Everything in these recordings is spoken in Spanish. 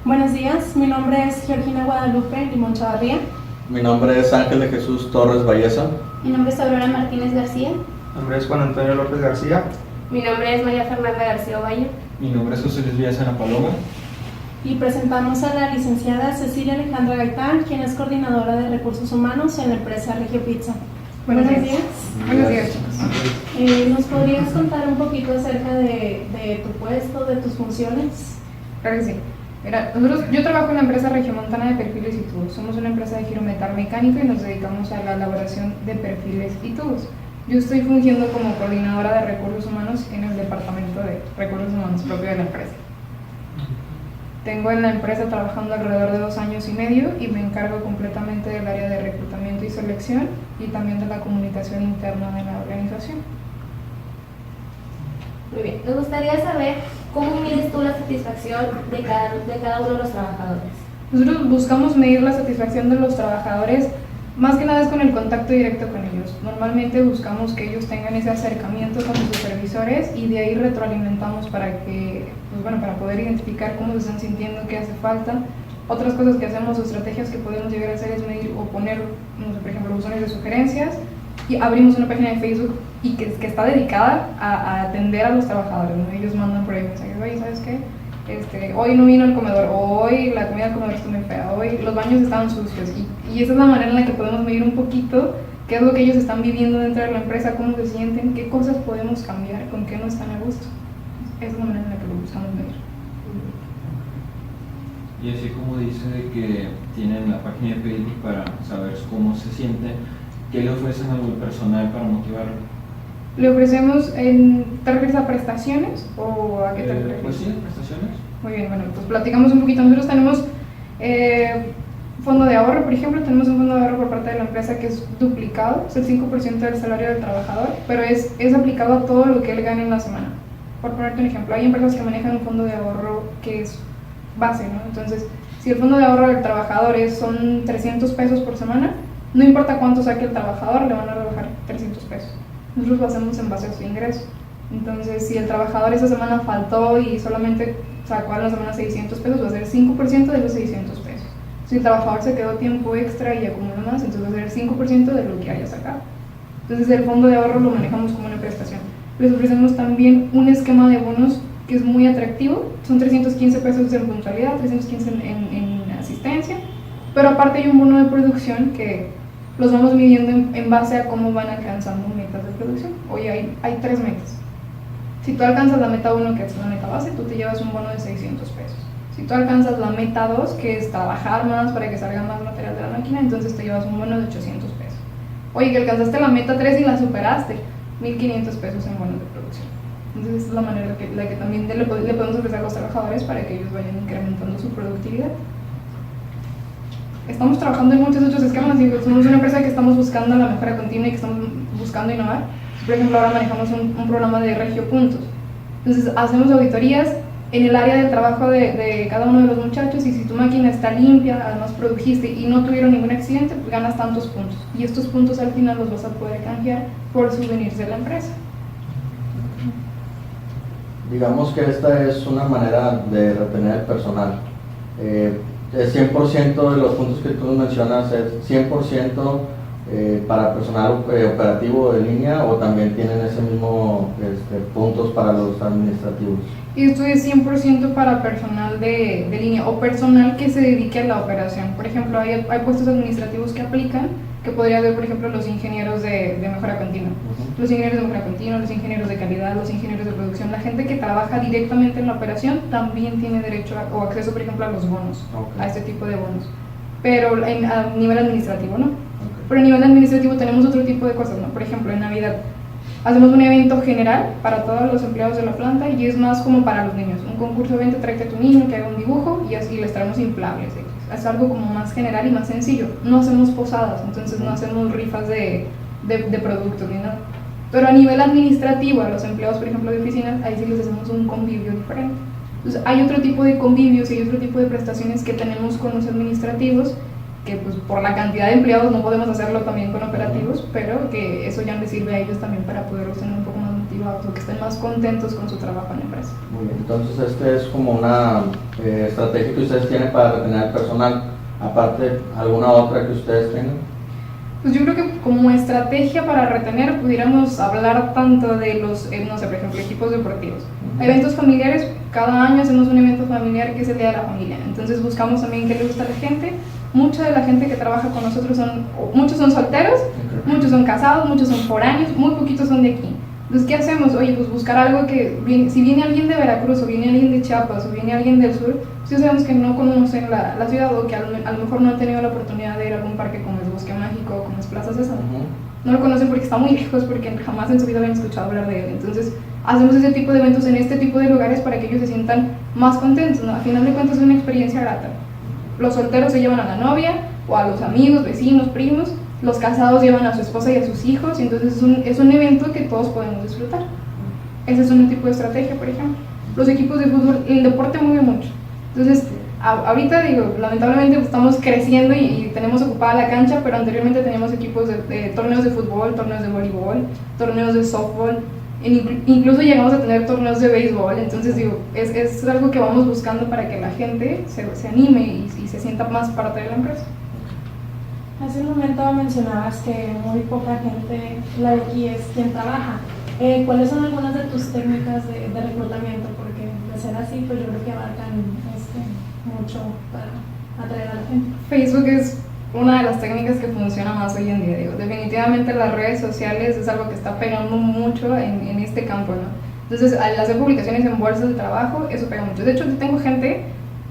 Buenos días, mi nombre es Georgina Guadalupe Limón Chavarría. Mi nombre es Ángel de Jesús Torres Valleza. Mi nombre es Aurora Martínez García. Mi nombre es Juan Antonio López García. Mi nombre es María Fernanda García Ovalle. Mi nombre es José Luis Villasana Paloma. Y presentamos a la licenciada Cecilia Alejandra Gaitán, quien es coordinadora de recursos humanos en la empresa Regio Pizza. Buenos días. Buenos días, chicos. ¿Nos podrías contar un poquito acerca de tu puesto, de tus funciones? Claro que sí. Mira, yo trabajo en la empresa Regiomontana de Perfiles y Tubos. Somos una empresa de giro metal mecánico y nos dedicamos a la elaboración de perfiles y tubos. Yo estoy fungiendo como coordinadora de recursos humanos en el departamento de recursos humanos propio de la empresa. Tengo en la empresa trabajando alrededor de 2 años y medio y me encargo completamente del área de reclutamiento y selección y también de la comunicación interna de la organización. Muy bien, nos gustaría saber cómo mides tú la satisfacción de cada uno de los trabajadores. Nosotros buscamos medir la satisfacción de los trabajadores, más que nada es con el contacto directo con ellos. Normalmente buscamos que ellos tengan ese acercamiento con sus supervisores y de ahí retroalimentamos para que, para poder identificar cómo se están sintiendo, qué hace falta. Otras cosas que hacemos o estrategias que podemos llegar a hacer es medir o poner, por ejemplo, buzones de sugerencias, y abrimos una página de Facebook y que está dedicada a atender a los trabajadores, ¿no? Ellos mandan por ahí mensajes, oye, ¿sabes qué? Hoy no vino el comedor, hoy la comida del comedor está muy fea, hoy los baños estaban sucios, y esa es la manera en la que podemos medir un poquito qué es lo que ellos están viviendo dentro de la empresa, cómo se sienten, qué cosas podemos cambiar, con qué no están a gusto. Esa es la manera en la que lo buscamos medir. Y así como dice de que tienen la página de Facebook para saber cómo se siente, ¿qué le ofrecen al personal para motivarlo? Le ofrecemos, ¿te refieres a prestaciones o a qué te refieres? Pues sí, prestaciones. Muy bien, bueno, pues platicamos un poquito. Nosotros tenemos fondo de ahorro, por ejemplo, tenemos un fondo de ahorro por parte de la empresa que es duplicado, es el 5% del salario del trabajador, pero es aplicado a todo lo que él gane en la semana. Por ponerte un ejemplo, hay empresas que manejan un fondo de ahorro que es base, ¿no? Entonces, si el fondo de ahorro del trabajador son 300 pesos por semana, no importa cuánto saque el trabajador, le van a rebajar 300 pesos. Nosotros lo hacemos en base a su ingreso. Entonces, si el trabajador esa semana faltó y solamente sacó a la semana 600 pesos, va a ser 5% de los 600 pesos. Si el trabajador se quedó tiempo extra y acumuló más, entonces va a ser el 5% de lo que haya sacado. Entonces, el fondo de ahorro lo manejamos como una prestación. Les ofrecemos también un esquema de bonos que es muy atractivo. Son 315 pesos en puntualidad, 315 en asistencia, pero aparte hay un bono de producción que los vamos midiendo en base a cómo van alcanzando metas de producción. Hoy hay 3 metas. Si tú alcanzas la meta 1, que es la meta base, tú te llevas un bono de 600 pesos. Si tú alcanzas la meta 2, que es trabajar más para que salga más material de la máquina, entonces te llevas un bono de 800 pesos. Oye, que alcanzaste la meta 3 y la superaste, 1.500 pesos en bonos de producción. Entonces esa es la manera la que también le podemos ofrecer a los trabajadores para que ellos vayan incrementando su productividad. Estamos trabajando en muchos otros esquemas, somos una empresa que estamos buscando la mejora continua y que estamos buscando innovar. Por ejemplo, ahora manejamos un programa de Regio Puntos. Entonces hacemos auditorías en el área del trabajo de cada uno de los muchachos, y si tu máquina está limpia, además produjiste y no tuvieron ningún accidente, pues ganas tantos puntos. Y estos puntos al final los vas a poder canjear por souvenirs de la empresa. Digamos que esta es una manera de retener el personal. El 100% de los puntos que tú mencionas es 100% para personal operativo de línea, o también tienen ese mismo puntos para los administrativos. Y esto es 100% para personal de línea o personal que se dedique a la operación. Por ejemplo, hay puestos administrativos que aplican, que podría ser, por ejemplo, los ingenieros de mejora continua. Los ingenieros de mejora continua, los ingenieros de calidad, los ingenieros de producción. La gente que trabaja directamente en la operación también tiene derecho o acceso, por ejemplo, a los bonos, a este tipo de bonos. Pero a nivel administrativo, ¿no? Pero a nivel administrativo tenemos otro tipo de cosas, ¿no? Por ejemplo, en Navidad hacemos un evento general para todos los empleados de la planta y es más como para los niños. Un concurso de venta, tráete a tu niño que haga un dibujo y así les traemos inflables. Es algo como más general y más sencillo. No hacemos posadas, entonces no hacemos rifas de productos ni nada. Pero a nivel administrativo, a los empleados, por ejemplo, de oficinas, ahí sí les hacemos un convivio diferente. Entonces hay otro tipo de convivios y hay otro tipo de prestaciones que tenemos con los administrativos, que pues por la cantidad de empleados no podemos hacerlo también con operativos, pero que eso ya les sirve a ellos también para poderlos tener un poco más motivados. motivados o que estén más contentos con su trabajo en la empresa. Muy bien, entonces este es como una estrategia que ustedes tienen para retener al personal, aparte alguna otra que ustedes tengan. Pues yo creo que como estrategia para retener pudiéramos hablar tanto de los, no sé, por ejemplo, equipos deportivos. Eventos familiares, cada año hacemos un evento familiar que es el Día de la Familia, entonces buscamos también qué le gusta a la gente. Mucha de la gente que trabaja con nosotros muchos son solteros, muchos son casados, muchos son foráneos, muy poquitos son de aquí. Entonces, ¿qué hacemos? Oye, pues buscar algo que, si viene alguien de Veracruz, o viene alguien de Chiapas, o viene alguien del sur, pues ya sabemos que no conocen la ciudad, o que a lo mejor no han tenido la oportunidad de ir a algún parque como el Bosque Mágico, o como las Plazas Sésamo. No lo conocen porque está muy lejos, porque jamás en su vida habían escuchado hablar de él. Entonces, hacemos ese tipo de eventos en este tipo de lugares para que ellos se sientan más contentos, ¿no? A final de cuentas es una experiencia grata. Los solteros se llevan a la novia, o a los amigos, vecinos, primos. Los casados llevan a su esposa y a sus hijos, y entonces es un evento que todos podemos disfrutar. Ese es un tipo de estrategia, por ejemplo. Los equipos de fútbol, el deporte mueve mucho. Entonces, ahorita digo, lamentablemente estamos creciendo y tenemos ocupada la cancha, pero anteriormente teníamos equipos de torneos de fútbol, torneos de voleibol, torneos de softball, incluso llegamos a tener torneos de béisbol. Entonces digo, es algo que vamos buscando para que la gente se anime y se sienta más parte de la empresa. Hace un momento mencionabas que muy poca gente, la de aquí, es quien trabaja. ¿Cuáles son algunas de tus técnicas de reclutamiento? Porque de ser así, pues yo creo que abarcan mucho para atraer a la gente. Facebook es una de las técnicas que funciona más hoy en día. Digo, definitivamente las redes sociales es algo que está pegando mucho en este campo, ¿no? Entonces, al hacer publicaciones en bolsas de trabajo, eso pega mucho. De hecho, yo tengo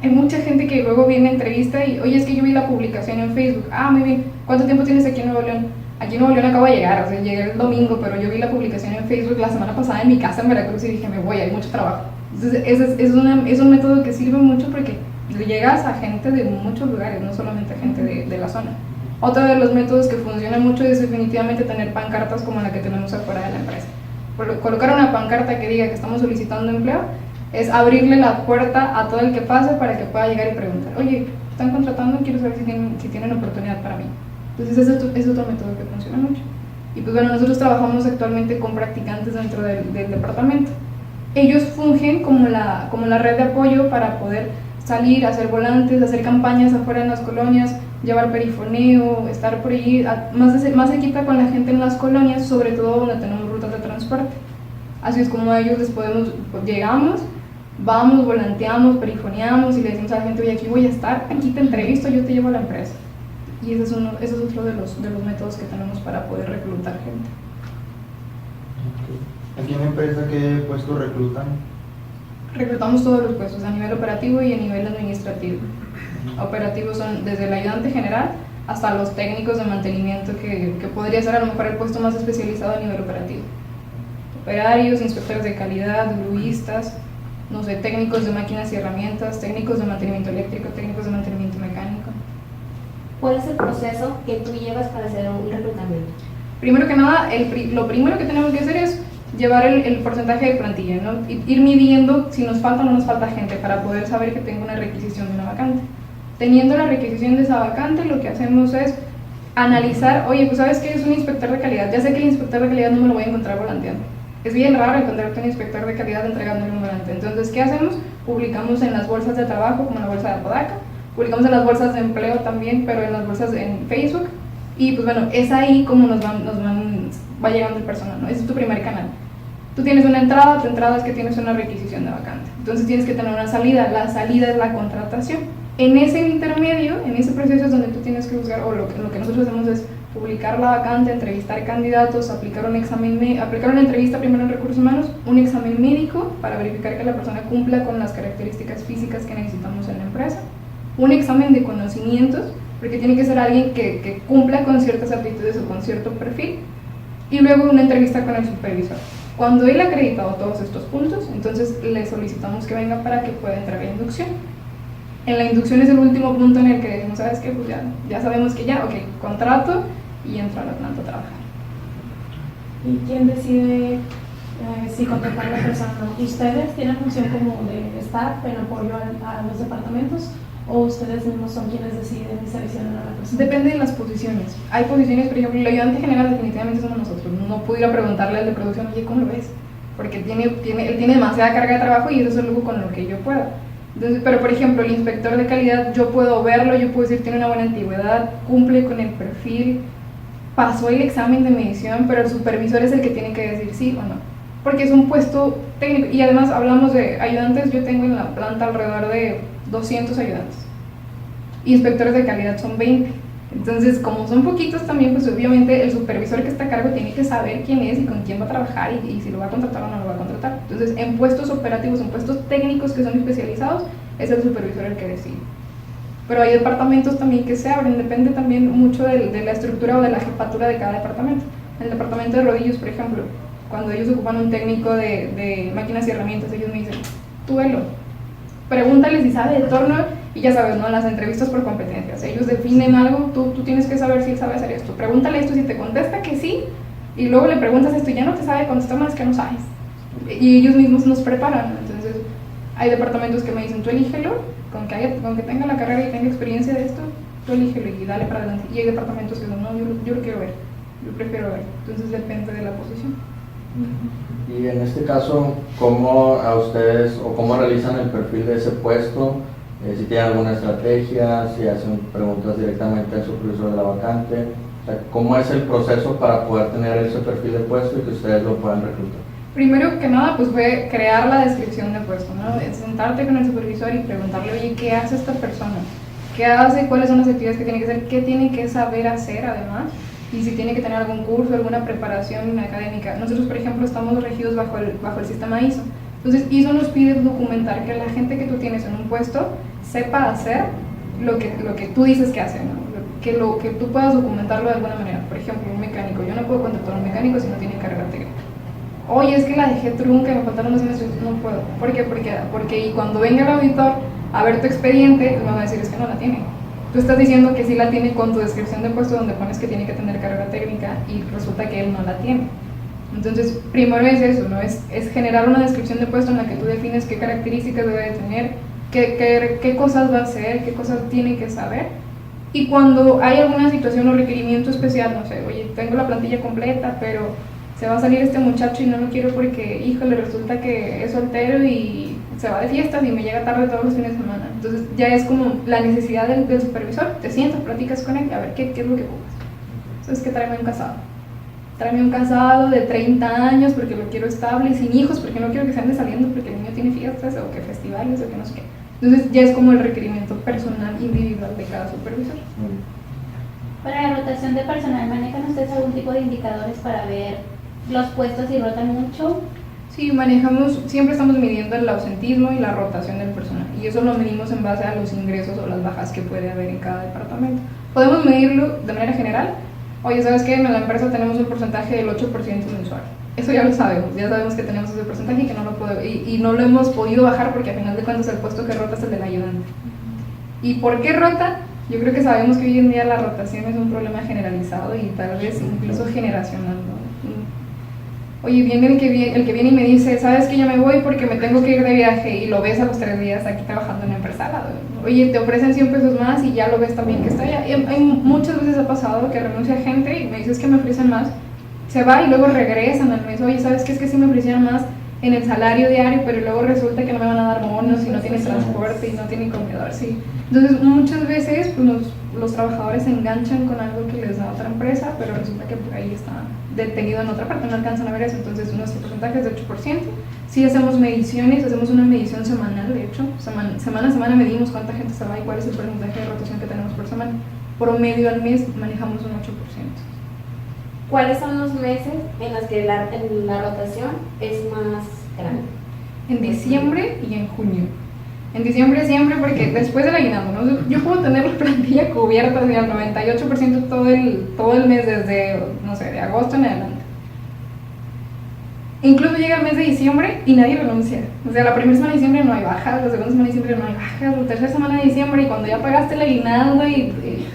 hay mucha gente que luego viene a entrevista y, oye, es que yo vi la publicación en Facebook. Ah, muy bien. ¿Cuánto tiempo tienes aquí en Nuevo León? Aquí en Nuevo León acabo de llegar, o sea, llegué el domingo, pero yo vi la publicación en Facebook la semana pasada en mi casa en Veracruz y dije, me voy, hay mucho trabajo. Entonces, es un método que sirve mucho porque llegas a gente de muchos lugares, no solamente a gente de la zona. Otro de los métodos que funciona mucho es definitivamente tener pancartas como la que tenemos afuera de la empresa. Colocar una pancarta que diga que estamos solicitando empleo es abrirle la puerta a todo el que pase para que pueda llegar y preguntar, oye, ¿están contratando? Quiero saber si tienen oportunidad para mí. Entonces ese es otro método que funciona mucho. Y pues bueno, nosotros trabajamos actualmente con practicantes dentro del departamento. Ellos fungen como la red de apoyo para poder salir, hacer volantes, hacer campañas afuera en las colonias, llevar perifoneo, estar por ahí más cerquita con la gente en las colonias, sobre todo donde tenemos rutas de transporte. Así es como a ellos llegamos, vamos, volanteamos, perifoneamos y le decimos a la gente, oye, aquí voy a estar, aquí te entrevisto, yo te llevo a la empresa. Y ese es otro de los métodos que tenemos para poder reclutar gente. Aquí en la empresa, ¿qué puestos reclutan? Reclutamos todos los puestos, a nivel operativo y a nivel administrativo. Operativos son desde el ayudante general hasta los técnicos de mantenimiento, que podría ser a lo mejor el puesto más especializado a nivel operativo. Operarios, inspectores de calidad, gruistas, no sé, técnicos de máquinas y herramientas, técnicos de mantenimiento eléctrico, técnicos de mantenimiento mecánico. ¿Cuál es el proceso que tú llevas para hacer un reclutamiento? Primero que nada, lo primero que tenemos que hacer es llevar el porcentaje de plantilla, ¿no? Ir midiendo si nos falta o no nos falta gente para poder saber que tengo una requisición de una vacante. Teniendo la requisición de esa vacante, lo que hacemos es analizar, oye, pues sabes que es un inspector de calidad, ya sé que el inspector de calidad no me lo voy a encontrar volanteando. Es bien raro encontrarte un inspector de calidad entregándole un volante. Entonces, ¿qué hacemos? Publicamos en las bolsas de trabajo, como la bolsa de Apodaca, publicamos en las bolsas de empleo también, pero en las bolsas en Facebook. Y pues bueno, es ahí como va llegando el personal, ¿no? Ese es tu primer canal. Tú tienes una entrada, tu entrada es que tienes una requisición de vacante. Entonces tienes que tener una salida, la salida es la contratación. En ese intermedio, en ese proceso es donde tú tienes que buscar, o lo que nosotros hacemos es publicar la vacante, entrevistar candidatos, aplicar una entrevista primero en recursos humanos, un examen médico para verificar que la persona cumpla con las características físicas que necesitamos en la empresa, un examen de conocimientos, porque tiene que ser alguien que cumpla con ciertas aptitudes o con cierto perfil, y luego una entrevista con el supervisor. Cuando él ha acreditado todos estos puntos, entonces le solicitamos que venga para que pueda entrar a la inducción. En la inducción es el último punto en el que decimos, ¿sabes qué? Pues ya sabemos que contrato y entro a la planta a trabajar. ¿Y quién decide si contratar a la persona? ¿Ustedes tienen función como de staff en apoyo a los departamentos o ustedes mismos son quienes deciden y seleccionan a la persona? Depende de las posiciones. Hay posiciones, por ejemplo, el ayudante general definitivamente somos nosotros. No pudiera preguntarle al de producción, oye, ¿cómo lo ves? porque él tiene demasiada carga de trabajo y eso es algo con lo que yo pueda. Entonces, pero por ejemplo, el inspector de calidad, yo puedo verlo, yo puedo decir tiene una buena antigüedad, cumple con el perfil, pasó el examen de medición, pero el supervisor es el que tiene que decir sí o no, porque es un puesto técnico. Y además hablamos de ayudantes, yo tengo en la planta alrededor de 200 ayudantes, inspectores de calidad son 20. Entonces, como son poquitos también, pues obviamente el supervisor que está a cargo tiene que saber quién es y con quién va a trabajar y si lo va a contratar o no lo va a contratar. Entonces, en puestos operativos, en puestos técnicos que son especializados, es el supervisor el que decide. Pero hay departamentos también que se abren, depende también mucho de la estructura o de la jefatura de cada departamento. En el departamento de rodillos, por ejemplo, cuando ellos ocupan un técnico de máquinas y herramientas, ellos me dicen, tú velo, pregúntale si sabe de torno y ya sabes, ¿no? Las entrevistas por competencias, ellos definen algo, tú tienes que saber si él sabe hacer esto, pregúntale esto, si te contesta que sí, y luego le preguntas esto y ya no te sabe contestar más que no sabes. Y ellos mismos nos preparan, entonces hay departamentos que me dicen, tú elígelo, con que tenga la carrera y tenga experiencia de esto, tú elígelo y dale para adelante. Y hay departamentos que dicen, no, yo lo quiero ver, yo prefiero ver, entonces depende de la posición. Y en este caso, ¿cómo a ustedes o cómo realizan el perfil de ese puesto? Si tienen alguna estrategia, si hacen preguntas directamente al supervisor de la vacante, o sea, ¿cómo es el proceso para poder tener ese perfil de puesto y que ustedes lo puedan reclutar? Primero que nada, pues fue crear la descripción de puesto, ¿no? Sentarte con el supervisor y preguntarle, oye, ¿qué hace esta persona? ¿Qué hace? ¿Cuáles son las actividades que tiene que hacer? ¿Qué tiene que saber hacer además? Y si tiene que tener algún curso, alguna preparación académica. Nosotros, por ejemplo, estamos regidos bajo el sistema ISO. Entonces, ISO nos pide documentar que la gente que tú tienes en un puesto sepa hacer lo que tú dices que hace, ¿no? Que tú puedas documentarlo de alguna manera. Por ejemplo, un mecánico. Yo no puedo contratar a un mecánico si no tiene carrera técnica. Oye, es que la dejé trunca, me faltaron 2 meses. No puedo. ¿Por qué? Porque y cuando venga el auditor a ver tu expediente, me va a decir, es que no la tiene. Tú estás diciendo que sí la tiene con tu descripción de puesto donde pones que tiene que tener carrera técnica y resulta que él no la tiene. Entonces, primero es eso, ¿no? Es generar una descripción de puesto en la que tú defines qué características debe de tener, qué cosas va a hacer, qué cosas tiene que saber. Y cuando hay alguna situación o requerimiento especial, no sé, oye, tengo la plantilla completa, pero se va a salir este muchacho y no lo quiero porque, híjole, resulta que es soltero y se va de fiestas y me llega tarde todos los fines de semana. Entonces ya es como la necesidad del supervisor, te sientas, platicas con él, a ver qué es lo que ocupas. Entonces, que tráeme un casado de 30 años porque lo quiero estable y sin hijos porque no quiero que se ande saliendo porque el niño tiene fiestas o que festivales o que no sé qué. Entonces ya es como el requerimiento personal individual de cada supervisor. Para la rotación de personal, ¿manejan ustedes algún tipo de indicadores para ver los puestos si rotan mucho? Sí, siempre estamos midiendo el ausentismo y la rotación del personal y eso lo medimos en base a los ingresos o las bajas que puede haber en cada departamento. Podemos medirlo de manera general. Oye, ¿sabes qué? En la empresa tenemos un porcentaje del 8% mensual. Eso ya lo sabemos, ya sabemos que tenemos ese porcentaje y que no lo hemos podido bajar porque al final de cuentas el puesto que rota es el del ayudante. ¿Y por qué rota? Yo creo que sabemos que hoy en día la rotación es un problema generalizado y tal vez incluso generacional, ¿no? Oye, viene el que viene y me dice, ¿sabes que ya me voy porque me tengo que ir de viaje? Y lo ves a los 3 días aquí trabajando en la empresa al lado. Oye, te ofrecen 100 pesos más y ya lo ves también que está allá. Y muchas veces ha pasado que renuncia gente y me dices que me ofrecen más, se va y luego regresan al mes. Oye, ¿sabes qué? Es que sí me ofrecían más en el salario diario, pero luego resulta que no me van a dar bonos y no tienen transporte y no tienen comedor, sí. Entonces, muchas veces pues, los trabajadores se enganchan con algo que les da otra empresa, pero resulta que por ahí está detenido en otra parte, no alcanzan a ver eso. Entonces, nuestro porcentaje es de 8%. Sí hacemos mediciones, hacemos una medición semanal, de hecho. Semana a semana medimos cuánta gente se va y cuál es el porcentaje de rotación que tenemos por semana. Promedio al mes manejamos un 8%. ¿Cuáles son los meses en los que la rotación es más grande? En diciembre y en junio. En diciembre siempre porque después del aguinaldo, ¿no? Yo puedo tener la plantilla cubierta al 98% todo el mes desde, no sé, de agosto en adelante. Incluso llega el mes de diciembre y nadie renuncia. O sea, la primera semana de diciembre no hay bajas, la segunda semana de diciembre no hay bajas, la tercera semana de diciembre y cuando ya pagaste el aguinaldo ahí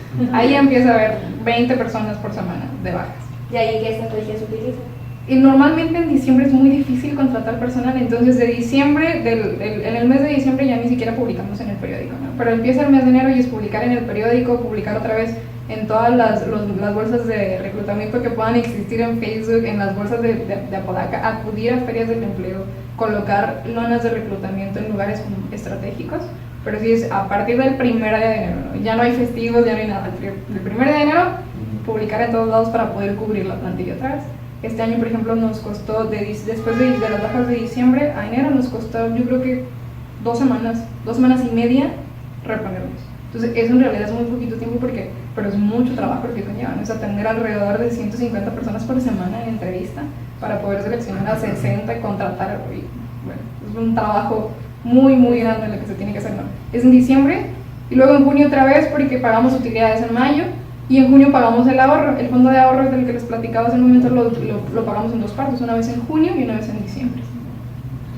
ya empieza a haber 20 personas por semana de bajas. ¿Y ahí qué estrategias utilizan? Y normalmente en diciembre es muy difícil contratar personal, entonces de diciembre, en el mes de diciembre ya ni siquiera publicamos en el periódico, ¿no? Pero empieza el mes de enero y es publicar en el periódico, publicar otra vez en todas las bolsas de reclutamiento que puedan existir en Facebook, en las bolsas de Apodaca, acudir a ferias del empleo, colocar lonas de reclutamiento en lugares estratégicos, pero sí es a partir del primer día de enero, ¿no? Ya no hay festivos, ya no hay nada, el primer día de enero publicar en todos lados para poder cubrir la plantilla otra vez. Este año, por ejemplo, nos costó, después de las bajas de diciembre a enero, nos costó yo creo que 2 semanas y media reponernos. Entonces eso en realidad es muy poquito tiempo pero es mucho trabajo que conlleva, ¿no? Es atender alrededor de 150 personas por semana en entrevista para poder seleccionar a 60 y contratar. Y, bueno, es un trabajo muy grande lo que se tiene que hacer, ¿no? Es en diciembre y luego en junio otra vez porque pagamos utilidades en mayo y en junio pagamos el ahorro. El fondo de ahorro del que les platicaba hace un momento lo pagamos en 2 partes, una vez en junio y una vez en diciembre.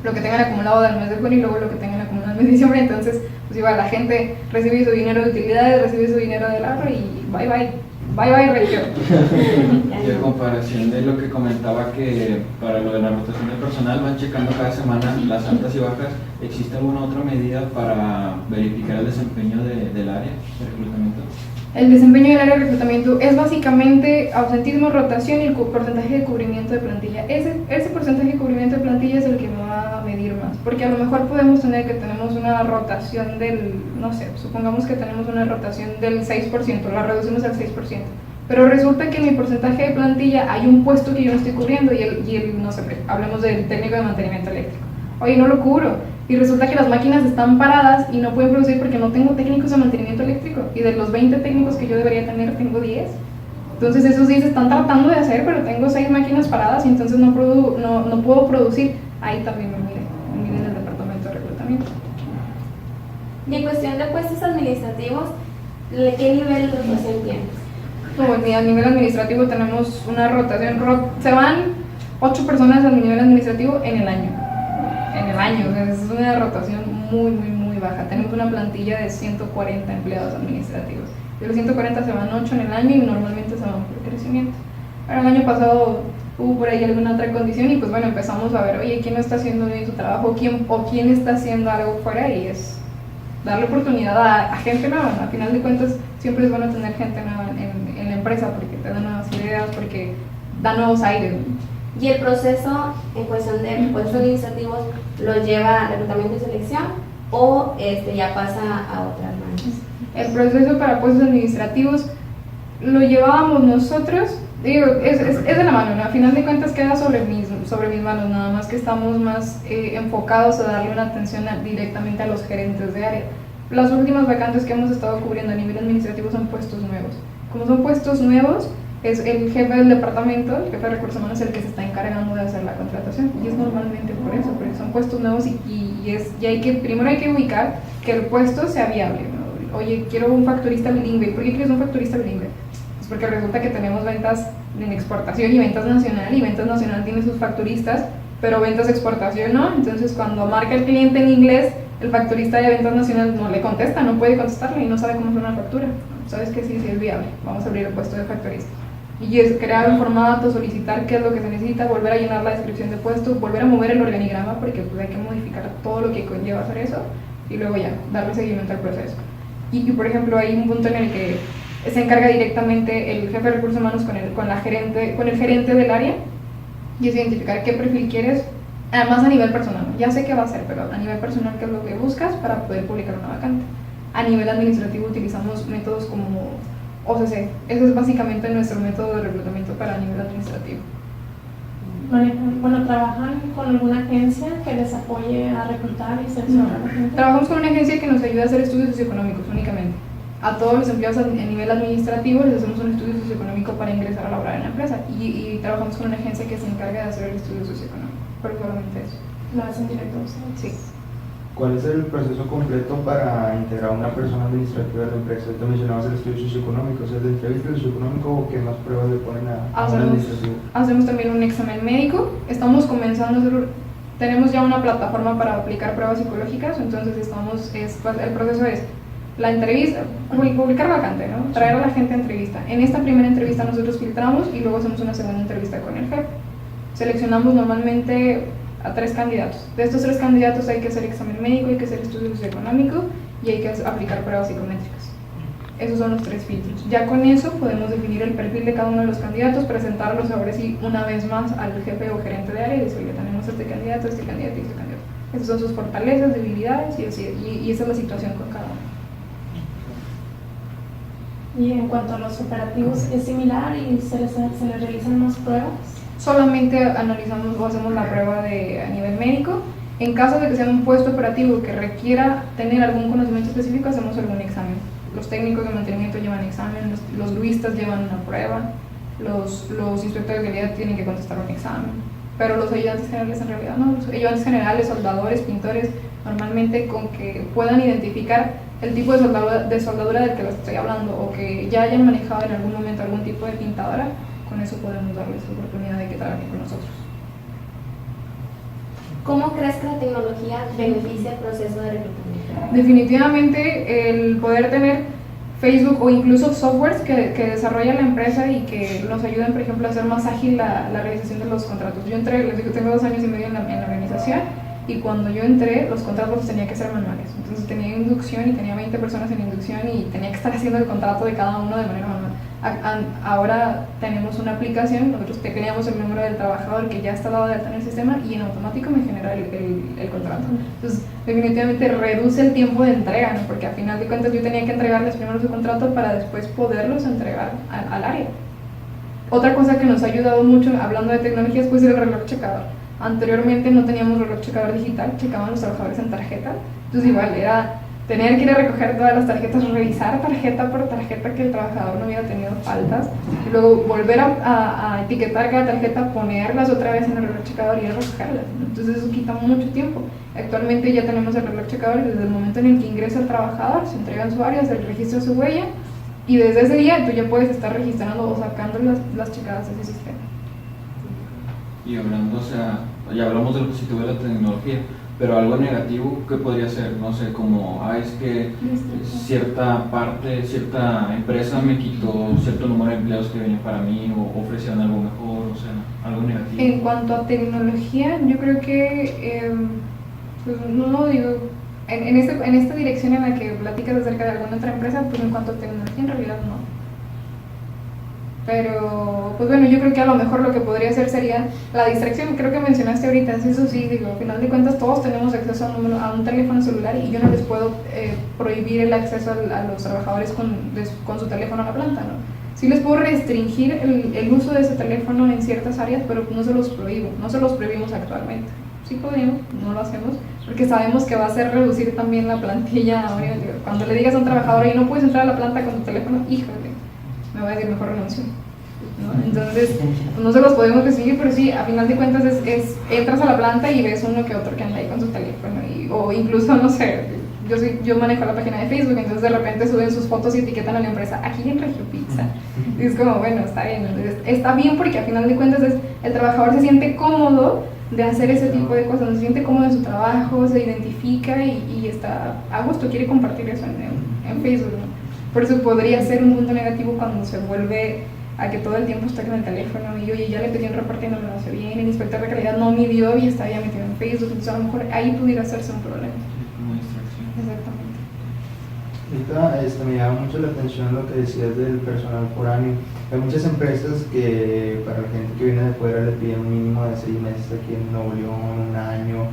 Lo que tengan acumulado del mes de junio y luego lo que tengan acumulado del mes de diciembre. Entonces pues igual la gente recibe su dinero de utilidades, recibe su dinero del ahorro y bye retiro. Y a comparación de lo que comentaba que para lo de la rotación de personal van checando cada semana las altas y bajas, ¿existe alguna otra medida para verificar el desempeño del área de reclutamiento? El desempeño del área de reclutamiento es básicamente ausentismo, rotación y el porcentaje de cubrimiento de plantilla. Ese porcentaje de cubrimiento de plantilla es el que me va a medir más, porque a lo mejor podemos tener que tenemos una rotación no sé, supongamos que tenemos una rotación del 6%, la reducimos al 6%, pero resulta que en mi porcentaje de plantilla hay un puesto que yo no estoy cubriendo y el no sé, hablemos del técnico de mantenimiento eléctrico. Oye, no lo cubro. Y resulta que las máquinas están paradas y no pueden producir porque no tengo técnicos de mantenimiento eléctrico. Y de los 20 técnicos que yo debería tener, tengo 10. Entonces esos 10 están tratando de hacer, pero tengo 6 máquinas paradas y entonces no puedo producir. Ahí también me miden el departamento de reclutamiento. Y en cuestión de puestos administrativos, ¿qué nivel de rotación tienes? Como a nivel administrativo tenemos una rotación, se van 8 personas al nivel administrativo en el año. Es una rotación muy baja. Tenemos una plantilla de 140 empleados administrativos. De los 140 se van 8 en el año y normalmente se van por crecimiento. Ahora el año pasado hubo por ahí alguna otra condición y pues bueno, empezamos a ver, oye, ¿quién no está haciendo bien su trabajo? ¿Quién está haciendo algo fuera? Y es darle oportunidad a gente nueva, ¿no? Al final de cuentas siempre es bueno tener gente nueva en la empresa porque te da nuevas ideas, porque da nuevos aires, ¿no? Y el proceso en cuestión de puestos administrativos lo lleva a reclutamiento y selección o ya pasa a otras manos. El proceso para puestos administrativos lo llevábamos nosotros, digo, es de la mano, ¿no? A final de cuentas queda sobre mis manos, nada más que estamos más enfocados a darle una atención directamente a los gerentes de área. Las últimas vacantes que hemos estado cubriendo a nivel administrativo son puestos nuevos. Como son puestos nuevos, es el jefe del departamento, el jefe de recursos humanos, el que se está encargando de hacer la contratación. Y es normalmente por eso, porque son puestos nuevos primero hay que ubicar que el puesto sea viable, ¿no? Oye, quiero un facturista bilingüe. ¿Por qué quieres un facturista bilingüe? Pues porque resulta que tenemos ventas en exportación y ventas nacional tiene sus facturistas, pero ventas de exportación no. Entonces cuando marca el cliente en inglés, el facturista de ventas nacional no le contesta, no puede contestarle y no sabe cómo hacer una factura. Sabes que sí es viable, vamos a abrir el puesto de facturista. Y es crear un formato, solicitar qué es lo que se necesita, volver a llenar la descripción de puesto, volver a mover el organigrama porque pues, hay que modificar todo lo que conlleva hacer eso y luego ya, darle seguimiento al proceso. Y por ejemplo hay un punto en el que se encarga directamente el jefe de recursos humanos con el gerente del área y es identificar qué perfil quieres, además a nivel personal. Ya sé qué va a hacer, pero a nivel personal qué es lo que buscas para poder publicar una vacante. A nivel administrativo utilizamos métodos como OCC. Ese es básicamente nuestro método de reclutamiento para nivel administrativo. Bueno, ¿trabajan con alguna agencia que les apoye a reclutar y seleccionar a la gente? Trabajamos con una agencia que nos ayuda a hacer estudios socioeconómicos únicamente. A todos los empleados a nivel administrativo les hacemos un estudio socioeconómico para ingresar a laborar en la empresa y trabajamos con una agencia que se encarga de hacer el estudio socioeconómico, pero solamente eso. ¿Lo hacen directo ustedes? Sí. ¿Cuál es el proceso completo para integrar a una persona administrativa de la empresa? Te mencionabas el estudio socioeconómico, ¿es de entrevista socioeconómico o qué más pruebas le ponen a un administrativo? Hacemos también un examen médico, estamos comenzando a hacer, tenemos ya una plataforma para aplicar pruebas psicológicas, entonces el proceso es la entrevista, publicar vacante, ¿no? Traer a la gente a entrevista. En esta primera entrevista nosotros filtramos y luego hacemos una segunda entrevista con el jefe. Seleccionamos normalmente a 3 candidatos. De estos 3 candidatos hay que hacer examen médico, hay que hacer estudio socioeconómico y hay que aplicar pruebas psicométricas. Esos son los 3 filtros. Ya con eso podemos definir el perfil de cada uno de los candidatos, presentarlos ahora sí una vez más al jefe o gerente de área y decirle, tenemos este candidato y este candidato. Esas son sus fortalezas, debilidades y así, y esa es la situación con cada uno. Y en cuanto a los operativos, ¿es similar y se les realizan más pruebas? Solamente analizamos o hacemos la prueba a nivel médico. En caso de que sea un puesto operativo que requiera tener algún conocimiento específico, hacemos algún examen. Los técnicos de mantenimiento llevan examen, los gruistas llevan una prueba, los inspectores de calidad tienen que contestar un examen, pero los ayudantes generales en realidad no. Los ayudantes generales, soldadores, pintores, normalmente con que puedan identificar el tipo de soldadura del que les estoy hablando o que ya hayan manejado en algún momento algún tipo de pintadora, con eso podemos darles la oportunidad de que trabajen con nosotros. ¿Cómo crees que la tecnología beneficia el proceso de reclutamiento? Definitivamente el poder tener Facebook o incluso softwares que desarrolla la empresa y que nos ayuden, por ejemplo, a hacer más ágil la realización de los contratos. Yo entré, les digo, tengo 2 años y medio en la organización y cuando yo entré los contratos los tenía que hacer manuales. Entonces tenía inducción y tenía 20 personas en inducción y tenía que estar haciendo el contrato de cada uno de manera manual. Ahora tenemos una aplicación, nosotros teníamos el número del trabajador que ya está dado de alta en el sistema y en automático me genera el contrato. Entonces definitivamente reduce el tiempo de entrega, ¿no? Porque a final de cuentas yo tenía que entregarles primero su contrato para después poderlos entregar al área. Otra cosa que nos ha ayudado mucho hablando de tecnologías pues es el reloj checador. Anteriormente no teníamos reloj checador digital, checaban los trabajadores en tarjeta, entonces igual era tener que ir a recoger todas las tarjetas, revisar tarjeta por tarjeta que el trabajador no hubiera tenido faltas, y luego volver a etiquetar cada tarjeta, ponerlas otra vez en el reloj checador y ir a recogerlas. Entonces eso quita mucho tiempo. Actualmente ya tenemos el reloj checador y desde el momento en el que ingresa el trabajador, se entrega en su área, se registra su huella y desde ese día tú ya puedes estar registrando o sacando las checadas de ese sistema. Y hablando, o sea, ya hablamos de lo positivo de la tecnología, pero algo negativo que podría ser, no sé, como, es que cierta empresa me quitó cierto número de empleos que venían para mí o ofrecían algo mejor, o sea, algo negativo. En cuanto a tecnología, yo creo que, pues no digo, en esta dirección en la que platicas acerca de alguna otra empresa, pues en cuanto a tecnología en realidad no. Pero, pues bueno, yo creo que a lo mejor lo que podría hacer sería la distracción, creo que mencionaste ahorita, eso sí, digo, al final de cuentas todos tenemos acceso a un teléfono celular y yo no les puedo prohibir el acceso a los trabajadores con su teléfono a la planta, ¿no? Sí les puedo restringir el uso de ese teléfono en ciertas áreas, pero no se los prohíbo, no se los prohibimos actualmente. Sí podríamos, no lo hacemos, porque sabemos que va a hacer reducir también la plantilla. Cuando le digas a un trabajador y no puedes entrar a la planta con tu teléfono, híjole, me voy a decir mejor renuncio, ¿no? Entonces no se los podemos recibir, pero sí, a final de cuentas entras a la planta y ves uno que otro que anda ahí con su teléfono o incluso, no sé, yo manejo la página de Facebook, entonces de repente suben sus fotos y etiquetan a la empresa aquí en Regio Pizza y es como, bueno, está bien, entonces, está bien porque a final de cuentas el trabajador se siente cómodo de hacer ese tipo de cosas, se siente cómodo en su trabajo, se identifica y está a gusto, quiere compartir eso en Facebook, ¿no? Por eso podría ser un punto negativo cuando se vuelve a que todo el tiempo está con el teléfono y oye, ya le pedí un reporte y no me lo hace bien, el inspector de calidad no midió y está ya metido en Facebook, entonces a lo mejor ahí pudiera hacerse un problema. Como distracción. Exactamente. Ahorita me llama mucho la atención lo que decías del personal foráneo. Hay muchas empresas que para la gente que viene de fuera le piden un mínimo de 6 meses aquí en Nuevo León, 1 año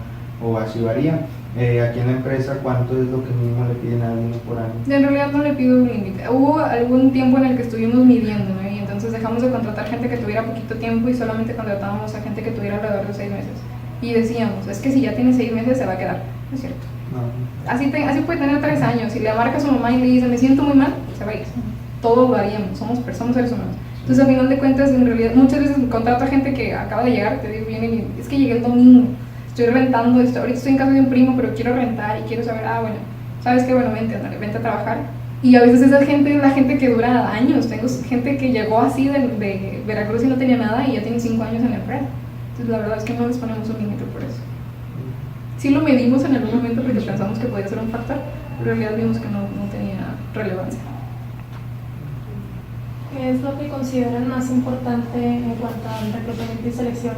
o así varía. Aquí en la empresa, ¿cuánto es lo que mínimo le piden a alguien por año? En realidad no le pido un límite. Hubo algún tiempo en el que estuvimos midiendo, ¿no? Y entonces dejamos de contratar gente que tuviera poquito tiempo y solamente contratábamos a gente que tuviera alrededor de 6 meses. Y decíamos, es que si ya tiene 6 meses se va a quedar. No es cierto. No. Así puede tener 3 años. Si le marca a su mamá y le dice, me siento muy mal, se va a ir. Todos lo haríamos, somos seres humanos. Entonces, al final de cuentas, en realidad, muchas veces contrato a gente que acaba de llegar, te digo, vienen y es que llegué el domingo, estoy rentando esto, ahorita estoy en casa de un primo, pero quiero rentar y quiero saber, bueno, ¿sabes qué? Bueno, vente a trabajar. Y a veces esa gente es la gente que dura años. Tengo gente que llegó así de Veracruz y no tenía nada y ya tiene 5 años en la empresa. Entonces, la verdad es que no les ponemos un límite por eso. Sí lo medimos en algún momento porque pensamos que podía ser un factor, pero en realidad vimos que no tenía relevancia. ¿Qué es lo que consideran más importante en cuanto al reclutamiento y selección?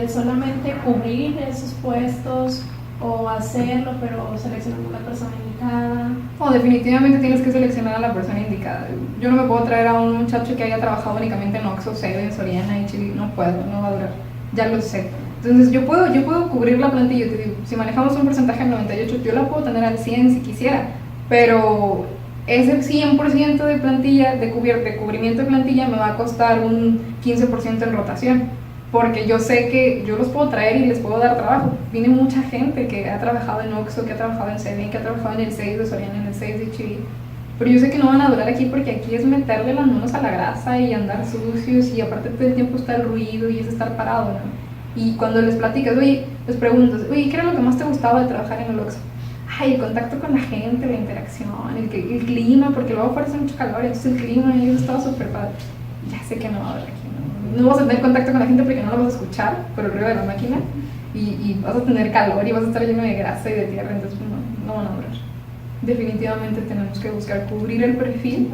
¿Solamente cubrir esos puestos o hacerlo, pero seleccionamos la persona indicada. O definitivamente tienes que seleccionar a la persona indicada. Yo no me puedo traer a un muchacho que haya trabajado únicamente en Oxxo, Seven, Soriana y Chile, no puedo, no va a durar, ya lo sé. Entonces yo puedo cubrir la plantilla, te digo, si manejamos un porcentaje del 98, yo la puedo tener al 100 si quisiera, pero ese 100% de plantilla, de cubrimiento de plantilla me va a costar un 15% en rotación, porque yo sé que yo los puedo traer y les puedo dar trabajo. Viene mucha gente que ha trabajado en Oxxo, que ha trabajado en Seven, que ha trabajado en el 6 de Soriana, en el 6 de Chile, pero yo sé que no van a durar aquí porque aquí es meterle las manos a la grasa y andar sucios, y aparte todo el tiempo está el ruido y es estar parado, ¿no? Y cuando les platicas, oye, les preguntas, oye, ¿qué era lo que más te gustaba de trabajar en el Oxxo? Ay, el contacto con la gente, la interacción, el clima, porque luego afuera hace mucho calor, entonces el clima, y eso estaba súper padre. Ya sé que no va a haber aquí, ¿no? No vas a tener contacto con la gente porque no lo vas a escuchar por el ruido de la máquina, y vas a tener calor y vas a estar lleno de grasa y de tierra, entonces pues, no van a durar. Definitivamente tenemos que buscar cubrir el perfil,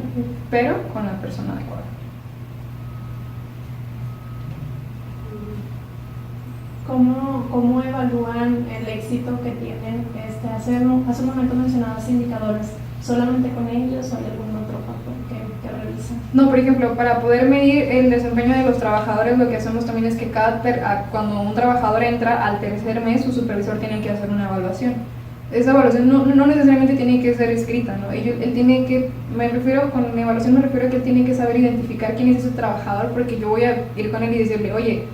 pero con la persona adecuada. ¿Cómo evalúan el éxito que tienen? Hace un momento mencionabas indicadores, ¿solamente con ellos o hay algún otro factor que revisan? No, por ejemplo, para poder medir el desempeño de los trabajadores, lo que hacemos también es que cuando un trabajador entra al tercer mes, su supervisor tiene que hacer una evaluación. Esa evaluación no necesariamente tiene que ser escrita, ¿no? Él tiene que, con mi evaluación me refiero a que él tiene que saber identificar quién es ese trabajador, porque yo voy a ir con él y decirle, oye,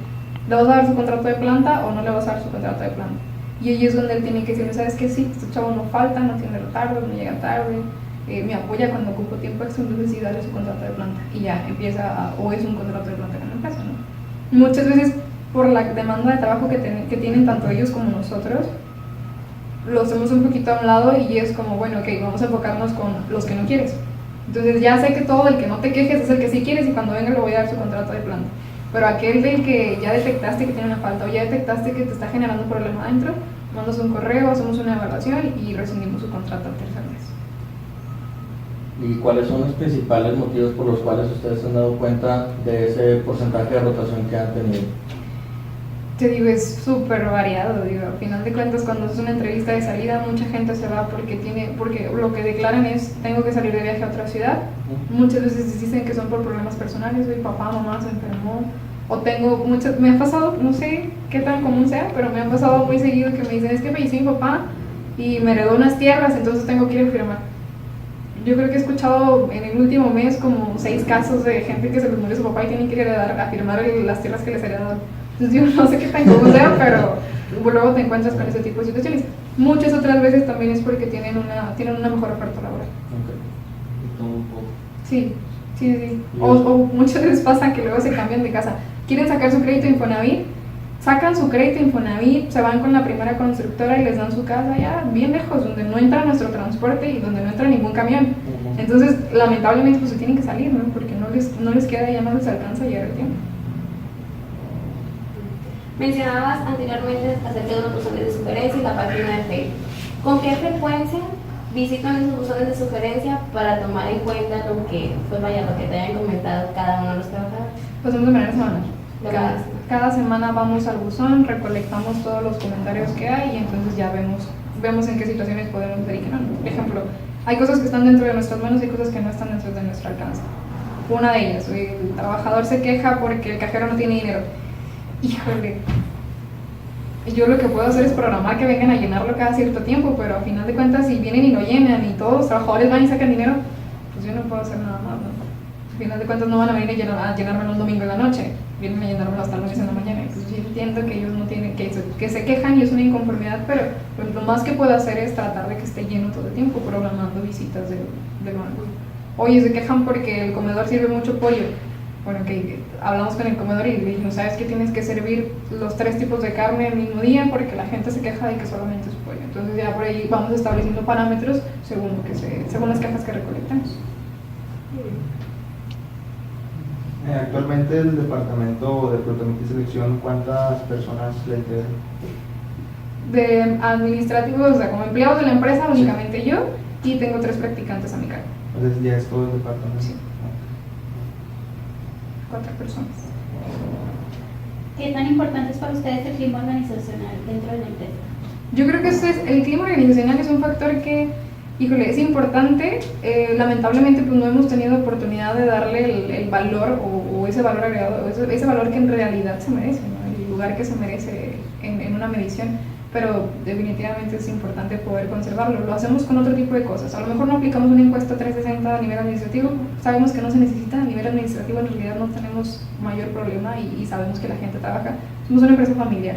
¿le vas a dar su contrato de planta o no le vas a dar su contrato de planta? Y ahí es donde él tiene que decirme, ¿sabes qué? Sí, este chavo no falta, no tiene retardo, no llega tarde, me apoya cuando ocupo tiempo extra, entonces sí, dale su contrato de planta. Y ya empieza, o es un contrato de planta con la empresa, ¿no? Muchas veces, por la demanda de trabajo que tienen tanto ellos como nosotros, lo hacemos un poquito a un lado y es como, bueno, ok, vamos a enfocarnos con los que no quieres. Entonces ya sé que todo el que no te quejes es el que sí quieres, y cuando venga le voy a dar su contrato de planta. Pero aquel del que ya detectaste que tiene una falta o ya detectaste que te está generando un problema adentro, mandas un correo, hacemos una evaluación y rescindimos su contrato al tercer mes. ¿Y cuáles son los principales motivos por los cuales ustedes se han dado cuenta de ese porcentaje de rotación que han tenido? Te digo, es súper variado, digo, al final de cuentas cuando es una entrevista de salida mucha gente se va porque lo que declaran es, tengo que salir de viaje a otra ciudad. Muchas veces dicen que son por problemas personales, mi papá, mamá se enfermó, o me ha pasado, no sé qué tan común sea, pero me ha pasado muy seguido que me dicen, es que falleció mi papá y me heredó unas tierras, entonces tengo que ir a firmar. Yo creo que he escuchado en el último mes como 6 casos de gente que se les murió su papá y tienen que ir a firmar las tierras que les heredaron. Entonces yo no sé qué tan común sea, pero luego te encuentras con ese tipo de situaciones. Muchas otras veces también es porque tienen una mejor oferta laboral. Y todo un poco. Sí. O muchas veces pasa que luego se cambian de casa. Quieren sacar su crédito Infonavit, sacan su crédito Infonavit, se van con la primera constructora y les dan su casa ya bien lejos, donde no entra nuestro transporte y donde no entra ningún camión. Entonces, lamentablemente, pues se tienen que salir, ¿no? Porque no les queda, ya no les alcanza a llegar el tiempo. Mencionabas anteriormente acerca de los buzones de sugerencia y la página de Facebook. ¿Con qué frecuencia visitan esos buzones de sugerencia para tomar en cuenta lo que te hayan comentado cada uno de los trabajadores? Lo hacemos de manera semanal. Cada semana vamos al buzón, recolectamos todos los comentarios que hay y entonces ya vemos en qué situaciones podemos ver y qué no. Por ejemplo, hay cosas que están dentro de nuestras manos y hay cosas que no están dentro de nuestro alcance. Una de ellas, el trabajador se queja porque el cajero no tiene dinero. Híjole, yo lo que puedo hacer es programar que vengan a llenarlo cada cierto tiempo, pero a final de cuentas si vienen y lo llenan y todos los trabajadores van y sacan dinero, pues yo no puedo hacer nada más, ¿no? Al final de cuentas no van a venir a llenármelo un domingo en la noche, vienen a llenármelo hasta el lunes en la mañana. Entonces yo entiendo que ellos no tienen, que se quejan y es una inconformidad, pero pues, lo más que puedo hacer es tratar de que esté lleno todo el tiempo, programando visitas del banco. Oye, se quejan porque el comedor sirve mucho pollo. Bueno, que hablamos con el comedor y le dijimos, ¿sabes que tienes que servir los 3 tipos de carne el mismo día? Porque la gente se queja de que solamente es pollo. Entonces ya por ahí vamos estableciendo parámetros según las quejas que recolectamos. Actualmente el departamento de reclutamiento y selección, ¿cuántas personas le integran? De administrativos, o sea, como empleados de la empresa, únicamente yo, y tengo 3 practicantes a mi cargo. Entonces ya es todo el departamento. Sí. 4 personas. ¿Qué tan importante es para ustedes el clima organizacional dentro de la empresa? Yo creo que el clima organizacional es un factor que, híjole, es importante. Lamentablemente pues no hemos tenido oportunidad de darle el valor o ese valor agregado, o ese valor que en realidad se merece, ¿no? El lugar que se merece en una medición, pero definitivamente es importante poder conservarlo. Lo hacemos con otro tipo de cosas. A lo mejor no aplicamos una encuesta 360 a nivel administrativo, sabemos que no se necesita. A nivel administrativo en realidad no tenemos mayor problema y sabemos que la gente trabaja. Somos una empresa familiar.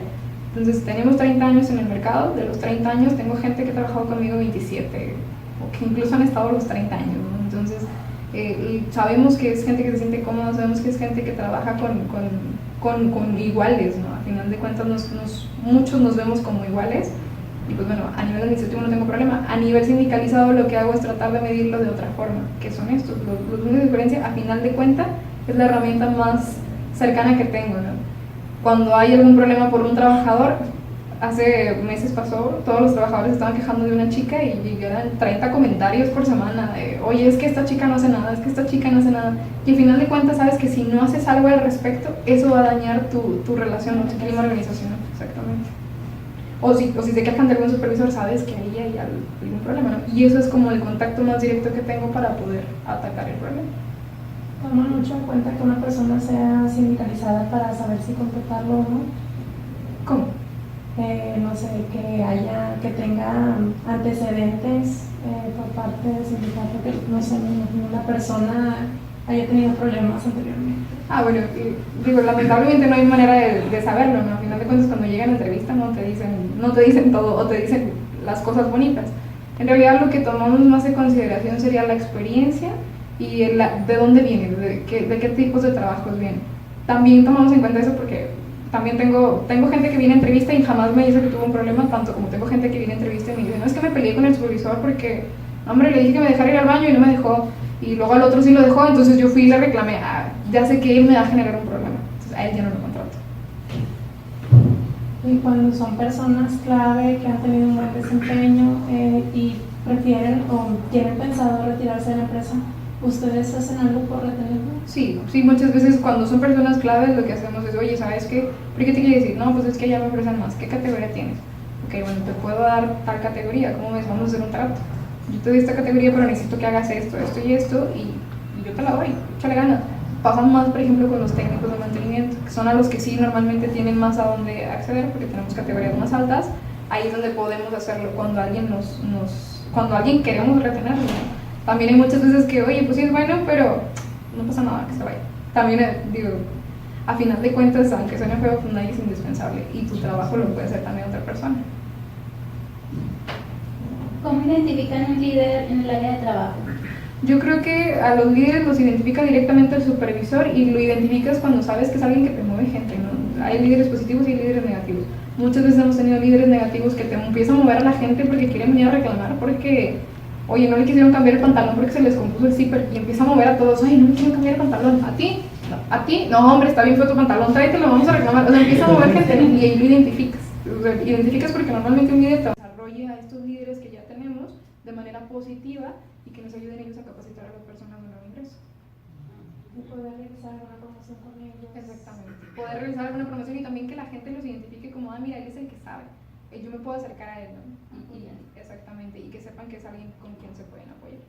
Entonces tenemos 30 años en el mercado. De los 30 años tengo gente que ha trabajado conmigo 27 o que incluso han estado los 30 años, ¿no? Entonces sabemos que es gente que se siente cómoda, sabemos que es gente que trabaja con iguales, ¿no? A final de cuentas muchos nos vemos como iguales y pues bueno, a nivel administrativo no tengo problema. A nivel sindicalizado lo que hago es tratar de medirlo de otra forma, que son estos, los puntos de diferencia. A final de cuentas es la herramienta más cercana que tengo, ¿no? Cuando hay algún problema por un trabajador, hace meses pasó, todos los trabajadores estaban quejando de una chica y eran 30 comentarios por semana de, oye, es que esta chica no hace nada, es que esta chica no hace nada. Y al final de cuentas sabes que si no haces algo al respecto, eso va a dañar tu relación o tu clima organizacional. Exactamente. O si se quejan de algún supervisor, sabes que ahí hay algún problema, ¿no? Y eso es como el contacto más directo que tengo para poder atacar el problema. Toma mucho en cuenta que una persona sea sindicalizada para saber si contratarlo o no. ¿Cómo? No sé, que tenga antecedentes por parte del sindicato, que no sé, me imagino una persona haya tenido problemas anteriormente. Bueno, digo, lamentablemente no hay manera de saberlo, ¿no? Al final de cuentas cuando llegan a entrevista no te dicen todo o te dicen las cosas bonitas. En realidad lo que tomamos más en consideración sería la experiencia y de dónde viene, de qué tipos de trabajos viene. También tomamos en cuenta eso porque también tengo gente que viene a entrevista y jamás me dice que tuvo un problema, tanto como tengo gente que viene a entrevista y me dice, no, es que me peleé con el supervisor porque, hombre, le dije que me dejara ir al baño y no me dejó, y luego al otro sí lo dejó, entonces yo fui y le reclamé, ya sé que él me va a generar un problema, entonces a él ya no lo contrato. Y cuando son personas clave que han tenido un buen desempeño y prefieren o tienen pensado retirarse de la empresa, ¿ustedes hacen algo por retenerlo? Sí, muchas veces cuando son personas claves lo que hacemos es, oye, ¿sabes qué? ¿Por qué te quiere decir? No, pues es que ya me ofrecen más. ¿Qué categoría tienes? Ok, bueno, te puedo dar tal categoría, ¿cómo ves? Vamos a hacer un trato. Yo te doy esta categoría, pero necesito que hagas esto y esto, y yo te la doy, échale ganas. Pasan más, por ejemplo, con los técnicos de mantenimiento, que son a los que sí normalmente tienen más a dónde acceder, porque tenemos categorías más altas. Ahí es donde podemos hacerlo, cuando alguien cuando alguien queremos retenerlo, ¿no? También hay muchas veces que, oye, pues sí es bueno, pero no pasa nada, que se vaya. También, digo, a final de cuentas, aunque suene feo, pues nadie es indispensable y tu trabajo lo puede hacer también otra persona. ¿Cómo identifican un líder en el área de trabajo? Yo creo que a los líderes los identifica directamente el supervisor y lo identificas cuando sabes que es alguien que te mueve gente, ¿no? Hay líderes positivos y hay líderes negativos. Muchas veces hemos tenido líderes negativos que te empiezan a mover a la gente porque quieren venir a reclamar, porque oye, no le quisieron cambiar el pantalón porque se les compuso el zipper y empieza a mover a todos, oye, no me quieren cambiar el pantalón, ¿a ti? No, ¿a ti? No, hombre, está bien feo tu pantalón, tráetelo, vamos a reclamar. O sea, empieza a mover gente, ¿no? Y ahí lo identificas. O sea, identificas porque normalmente un líder desarrolla a estos líderes que ya tenemos de manera positiva y que nos ayuden ellos a capacitar a las personas de nuevo ingreso. Y poder realizar alguna promoción con ellos. Exactamente. Poder realizar alguna promoción y también que la gente los identifique como, mira, él es el que sabe. Yo me puedo acercar a él, ¿no? Exactamente, y que sepan que es alguien con quien se pueden apoyar.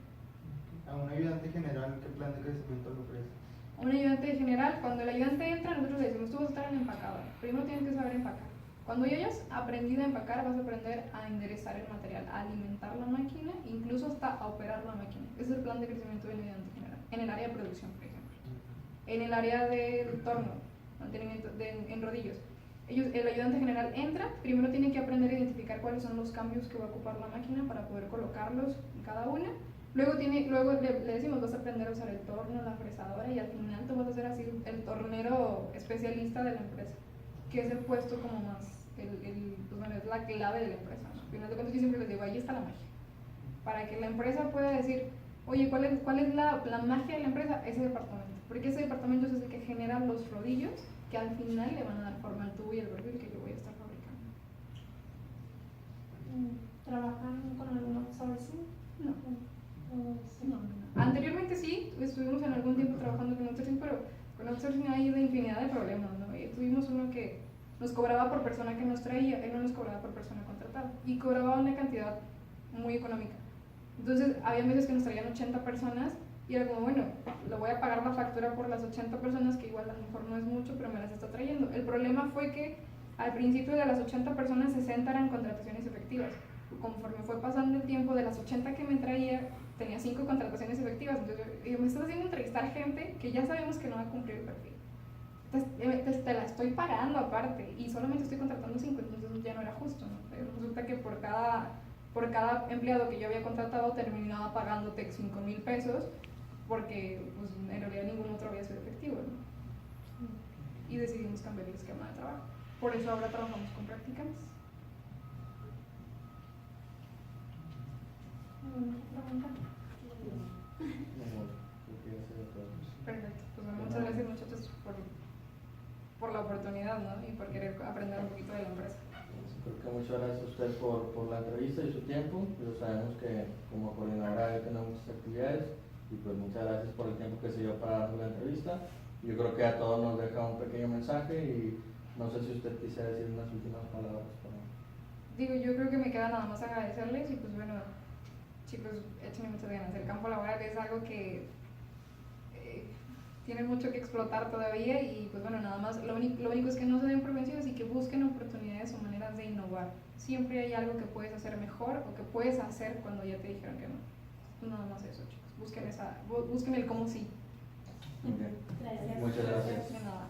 A un ayudante general, ¿qué plan de crecimiento le ofrece? A un ayudante general, cuando el ayudante entra, nosotros le decimos, tú vas a estar en la empacadora. Primero tienes que saber empacar. Cuando ya hayas aprendido a empacar, vas a aprender a enderezar el material, a alimentar la máquina, incluso hasta a operar la máquina. Ese es el plan de crecimiento del ayudante general, en el área de producción, por ejemplo. En el área del torno, mantenimiento en rodillos. El ayudante general entra, primero tiene que aprender a identificar cuáles son los cambios que va a ocupar la máquina para poder colocarlos en cada una. Luego le decimos, vas a aprender a usar el torno, la fresadora y al final tú vas a ser así el tornero especialista de la empresa, que es el puesto como más, pues bueno, es la clave de la empresa, ¿no? Al final de cuentas yo siempre les digo, ahí está la magia. Para que la empresa pueda decir, oye, ¿cuál es la magia de la empresa? Ese departamento, porque ese departamento es el que genera los rodillos que al final le van a dar forma al tubo y el perfil que yo voy a estar fabricando. ¿Trabajan con algún outsourcing? No. Anteriormente sí, estuvimos en algún tiempo trabajando con outsourcing, pero con outsourcing hay una infinidad de problemas, ¿no? Y tuvimos uno que nos cobraba por persona que nos traía, él no nos cobraba por persona contratada y cobraba una cantidad muy económica. Entonces había meses que nos traían 80 personas y era como, bueno, le voy a pagar la factura por las 80 personas, que igual a lo mejor no es mucho, pero me las está trayendo. El problema fue que al principio de las 80 personas, 60 eran contrataciones efectivas. Conforme fue pasando el tiempo, de las 80 que me traía, tenía 5 contrataciones efectivas. Entonces yo me estás haciendo entrevistar gente que ya sabemos que no va a cumplir el perfil. Entonces, te la estoy pagando aparte y solamente estoy contratando 5, entonces ya no era justo, ¿no? Pero resulta que por cada empleado que yo había contratado terminaba pagándote 5,000 pesos porque pues, en realidad ningún otro había sido efectivo, ¿no? Y decidimos cambiar el esquema de trabajo. Por eso ahora trabajamos con practicantes. ¿Pregunta? Perfecto. Pues bueno, muchas gracias muchachos por la oportunidad, ¿no? Y por querer aprender un poquito de la empresa. Creo que muchas gracias a usted por la entrevista y su tiempo. Pues sabemos que como coordinadora tenemos muchas actividades y pues muchas gracias por el tiempo que se dio para darnos la entrevista. Yo creo que a todos nos deja un pequeño mensaje y no sé si usted quisiera decir unas últimas palabras. Digo, yo creo que me queda nada más agradecerles y pues bueno, chicos, échenle muchas ganas. El campo laboral es algo que tiene mucho que explotar todavía y pues bueno, nada más, lo único es que no se den por vencidos y que busquen oportunidades o maneras de innovar. Siempre hay algo que puedes hacer mejor o que puedes hacer cuando ya te dijeron que no. Pues nada más eso, chicos. Busquen el cómo sí. Muy bien. Gracias. Muchas gracias. De nada.